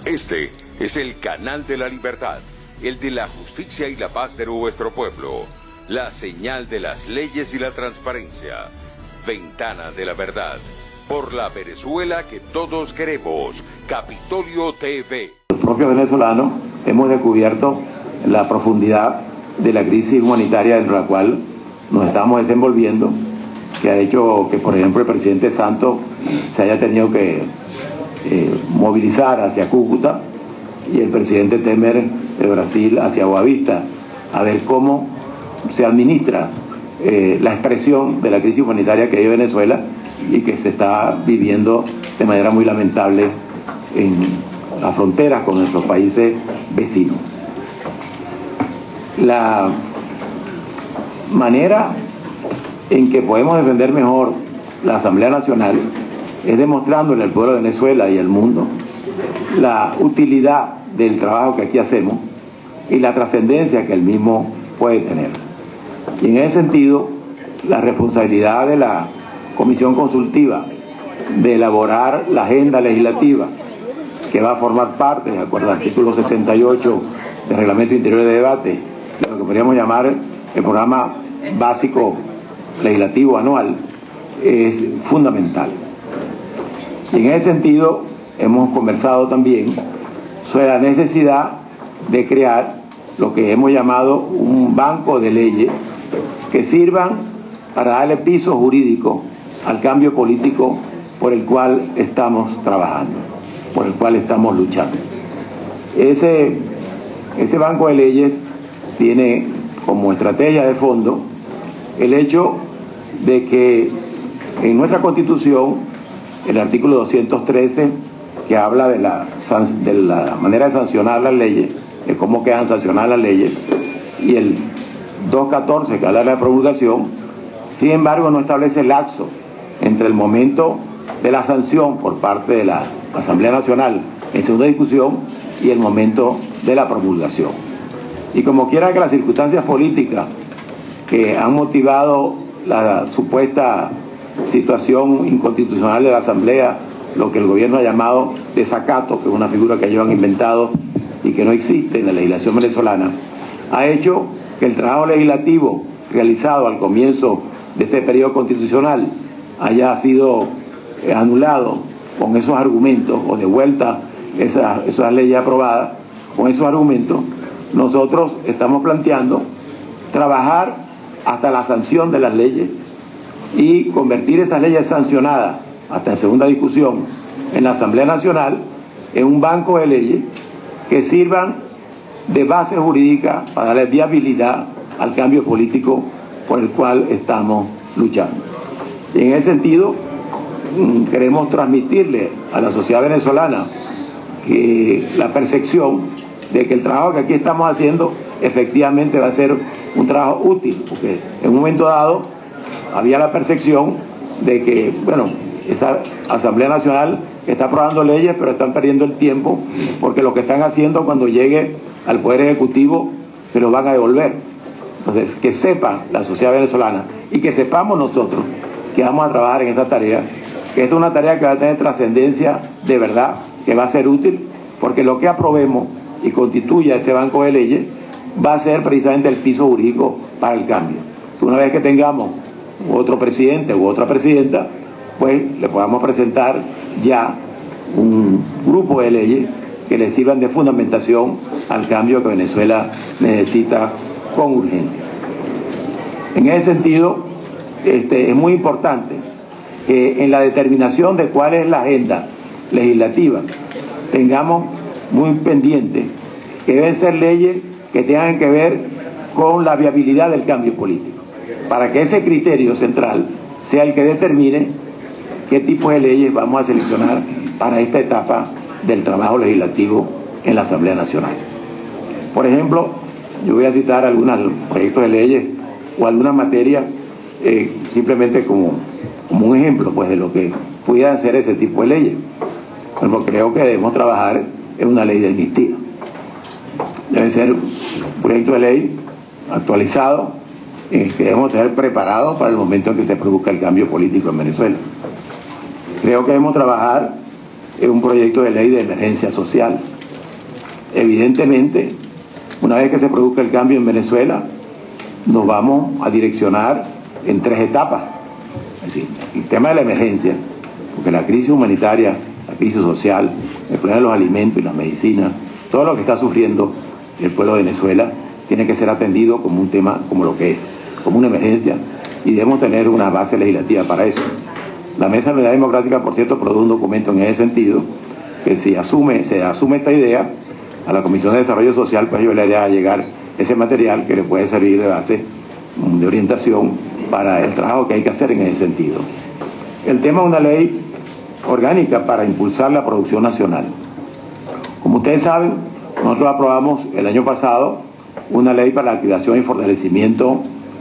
Este es el canal de la libertad, el de la justicia y la paz de nuestro pueblo, la señal de las leyes y la transparencia, ventana de la verdad, por la Venezuela que todos queremos, Capitolio TV. Los propios venezolanos hemos descubierto la profundidad de la crisis humanitaria dentro de la cual nos estamos desenvolviendo, que ha hecho que, por ejemplo, el presidente Santos se haya tenido que movilizar hacia Cúcuta y el presidente Temer de Brasil hacia Boavista, a ver cómo se administra la expresión de la crisis humanitaria que vive Venezuela y que se está viviendo de manera muy lamentable en las fronteras con nuestros países vecinos. La manera en que podemos defender mejor la Asamblea Nacional es demostrándole al pueblo de Venezuela y al mundo la utilidad del trabajo que aquí hacemos y la trascendencia que el mismo puede tener. Y en ese sentido, la responsabilidad de la Comisión Consultiva de elaborar la agenda legislativa que va a formar parte, de acuerdo al artículo 68 del Reglamento Interior de Debate, de lo que podríamos llamar el programa básico legislativo anual, es fundamental. Y en ese sentido hemos conversado también sobre la necesidad de crear lo que hemos llamado un banco de leyes que sirvan para darle piso jurídico al cambio político por el cual estamos trabajando, por el cual estamos luchando. Ese banco de leyes tiene como estrategia de fondo el hecho de que en nuestra Constitución el artículo 213, que habla de la manera de sancionar las leyes, de cómo quedan sancionadas las leyes, y el 214, que habla de la promulgación, sin embargo no establece lapso entre el momento de la sanción por parte de la Asamblea Nacional en segunda discusión y el momento de la promulgación. Y como quiera que las circunstancias políticas que han motivado la supuesta situación inconstitucional de la Asamblea, lo que el gobierno ha llamado desacato, que es una figura que ellos han inventado y que no existe en la legislación venezolana, ha hecho que el trabajo legislativo realizado al comienzo de este periodo constitucional haya sido anulado con esos argumentos, o de vuelta esas leyes aprobadas con esos argumentos. Nosotros estamos planteando trabajar hasta la sanción de las leyes y convertir esas leyes sancionadas hasta en segunda discusión en la Asamblea Nacional en un banco de leyes que sirvan de base jurídica para darle viabilidad al cambio político por el cual estamos luchando. Y en ese sentido queremos transmitirle a la sociedad venezolana que la percepción de que el trabajo que aquí estamos haciendo efectivamente va a ser un trabajo útil, porque en un momento dado había la percepción de que, bueno, esa Asamblea Nacional está aprobando leyes, pero están perdiendo el tiempo, porque lo que están haciendo cuando llegue al Poder Ejecutivo se lo van a devolver. Entonces, que sepa la sociedad venezolana y que sepamos nosotros que vamos a trabajar en esta tarea, que esta es una tarea que va a tener trascendencia de verdad, que va a ser útil, porque lo que aprobemos y constituya ese banco de leyes va a ser precisamente el piso jurídico para el cambio. Una vez que tengamos otro presidente u otra presidenta, pues le podamos presentar ya un grupo de leyes que le sirvan de fundamentación al cambio que Venezuela necesita con urgencia. En ese sentido, es muy importante que en la determinación de cuál es la agenda legislativa tengamos muy pendiente que deben ser leyes que tengan que ver con la viabilidad del cambio político, para que ese criterio central sea el que determine qué tipo de leyes vamos a seleccionar para esta etapa del trabajo legislativo en la Asamblea Nacional. Por ejemplo, yo voy a citar algunos proyectos de leyes o alguna materia simplemente como un ejemplo pues, de lo que pudieran ser ese tipo de leyes. Pero creo que debemos trabajar en una ley de amnistía. Debe ser un proyecto de ley actualizado, que debemos tener preparado para el momento en que se produzca el cambio político en Venezuela. Creo que debemos trabajar un proyecto de ley de emergencia social. Evidentemente, una vez que se produzca el cambio en Venezuela, nos vamos a direccionar en 3 etapas. Es decir, el tema de la emergencia, porque la crisis humanitaria, la crisis social, el problema de los alimentos y las medicinas, todo lo que está sufriendo el pueblo de Venezuela tiene que ser atendido como un tema como lo que es, como una emergencia, y debemos tener una base legislativa para eso. La Mesa de Unidad Democrática, por cierto, produjo un documento en ese sentido, que si se asume esta idea, a la Comisión de Desarrollo Social, pues yo le haré llegar ese material que le puede servir de base, de orientación para el trabajo que hay que hacer en ese sentido. El tema de una ley orgánica para impulsar la producción nacional. Como ustedes saben, nosotros aprobamos el año pasado una ley para la activación y fortalecimiento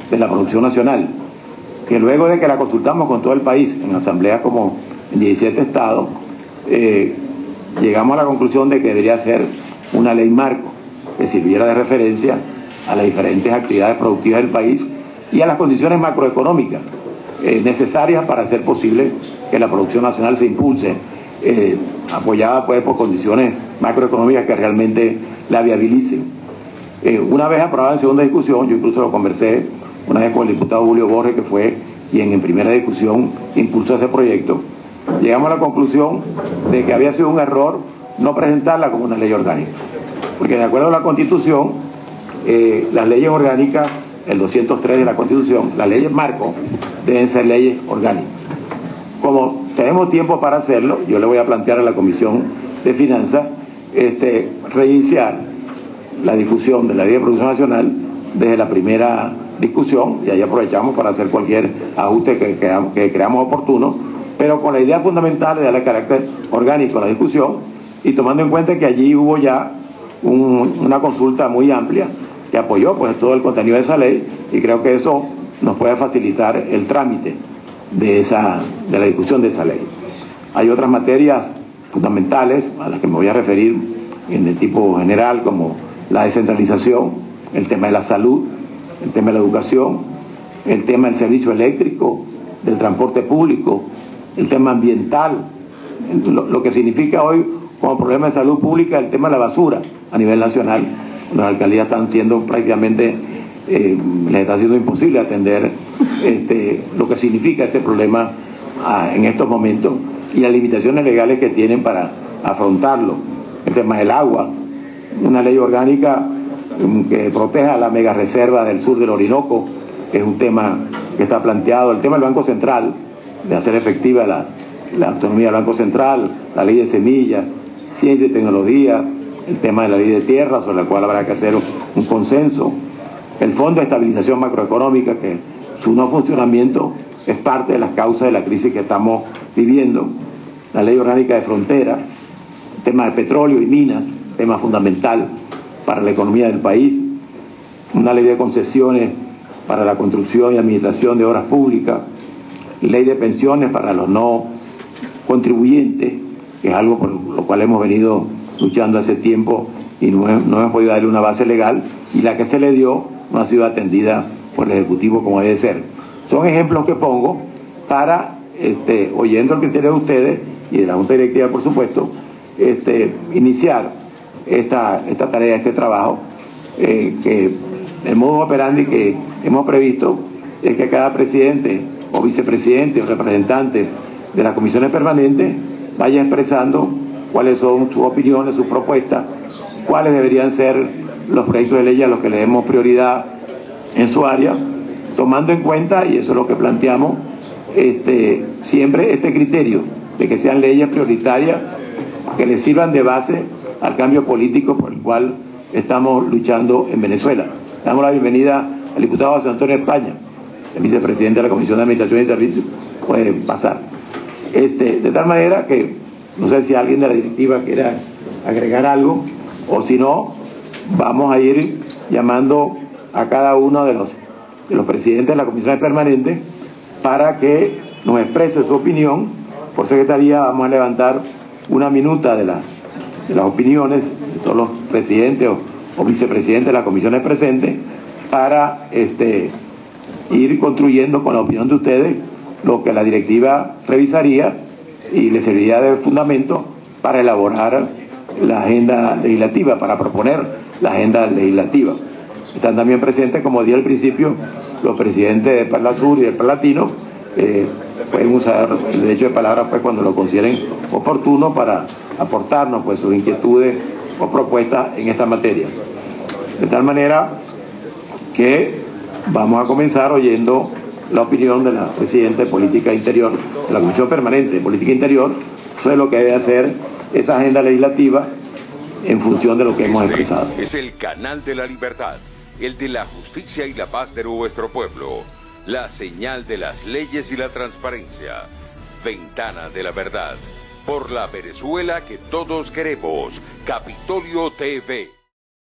de la producción nacional, que luego de que la consultamos con todo el país, en asambleas como en 17 estados, llegamos a la conclusión de que debería ser una ley marco que sirviera de referencia a las diferentes actividades productivas del país y a las condiciones macroeconómicas necesarias para hacer posible que la producción nacional se impulse, apoyada pues por condiciones macroeconómicas que realmente la viabilicen. Una vez aprobada en segunda discusión, yo incluso lo conversé una vez con el diputado Julio Borges, que fue quien en primera discusión impulsó ese proyecto, llegamos a la conclusión de que había sido un error no presentarla como una ley orgánica, porque de acuerdo a la Constitución, las leyes orgánicas, el 203 de la Constitución, las leyes marco deben ser leyes orgánicas. Como tenemos tiempo para hacerlo, yo le voy a plantear a la Comisión de Finanzas reiniciar la discusión de la Ley de Producción Nacional desde la primera discusión, y ahí aprovechamos para hacer cualquier ajuste que creamos oportuno, pero con la idea fundamental de darle carácter orgánico a la discusión y tomando en cuenta que allí hubo ya una consulta muy amplia que apoyó pues todo el contenido de esa ley, y creo que eso nos puede facilitar el trámite de la discusión de esa ley. Hay otras materias fundamentales a las que me voy a referir en el tipo general, como la descentralización, el tema de la salud, el tema de la educación, el tema del servicio eléctrico, del transporte público, el tema ambiental, lo que significa hoy como problema de salud pública el tema de la basura a nivel nacional. Las alcaldías están siendo prácticamente, les está siendo imposible atender lo que significa ese problema en estos momentos y las limitaciones legales que tienen para afrontarlo. El tema del agua, una ley orgánica que proteja la mega reserva del sur del Orinoco, que es un tema que está planteado. El tema del Banco Central, de hacer efectiva la autonomía del Banco Central, la ley de semillas, ciencia y tecnología, el tema de la ley de tierra, sobre la cual habrá que hacer un consenso, el Fondo de Estabilización Macroeconómica, que su no funcionamiento es parte de las causas de la crisis que estamos viviendo, la ley orgánica de frontera, el tema de petróleo y minas, tema fundamental para la economía del país, una ley de concesiones para la construcción y administración de obras públicas, ley de pensiones para los no contribuyentes, que es algo por lo cual hemos venido luchando hace tiempo y no hemos podido darle una base legal, y la que se le dio no ha sido atendida por el Ejecutivo como debe ser. Son ejemplos que pongo para, oyendo el criterio de ustedes y de la Junta Directiva, por supuesto, iniciar esta tarea, este trabajo, que el modo operandi que hemos previsto es que cada presidente o vicepresidente o representante de las comisiones permanentes vaya expresando cuáles son sus opiniones, sus propuestas, cuáles deberían ser los proyectos de ley a los que le demos prioridad en su área, tomando en cuenta, y eso es lo que planteamos, siempre este criterio de que sean leyes prioritarias que le sirvan de base al cambio político por el cual estamos luchando en Venezuela. Damos la bienvenida al diputado José Antonio España, el vicepresidente de la Comisión de Administración y Servicios. Puede pasar. De tal manera que, no sé si alguien de la directiva quiera agregar algo, o si no, vamos a ir llamando a cada uno de los presidentes de las comisiones permanentes para que nos exprese su opinión. Por secretaría vamos a levantar una minuta de las opiniones de todos los presidentes o vicepresidentes de las comisiones presentes para ir construyendo con la opinión de ustedes lo que la directiva revisaría y le serviría de fundamento para elaborar la agenda legislativa, para proponer la agenda legislativa. Están también presentes, como dije al principio, los presidentes del Parla Sur y del Parla Latino. Pueden usar el derecho de palabra pues, cuando lo consideren oportuno para aportarnos pues, sus inquietudes o propuestas en esta materia. De tal manera que vamos a comenzar oyendo la opinión de la Presidenta de Política Interior, de la Comisión Permanente de Política Interior, sobre lo que debe hacer esa agenda legislativa en función de lo que hemos expresado. Es el canal de la libertad, el de la justicia y la paz de nuestro pueblo, la señal de las leyes y la transparencia, Ventana de la Verdad, por la Venezuela que todos queremos, Capitolio TV.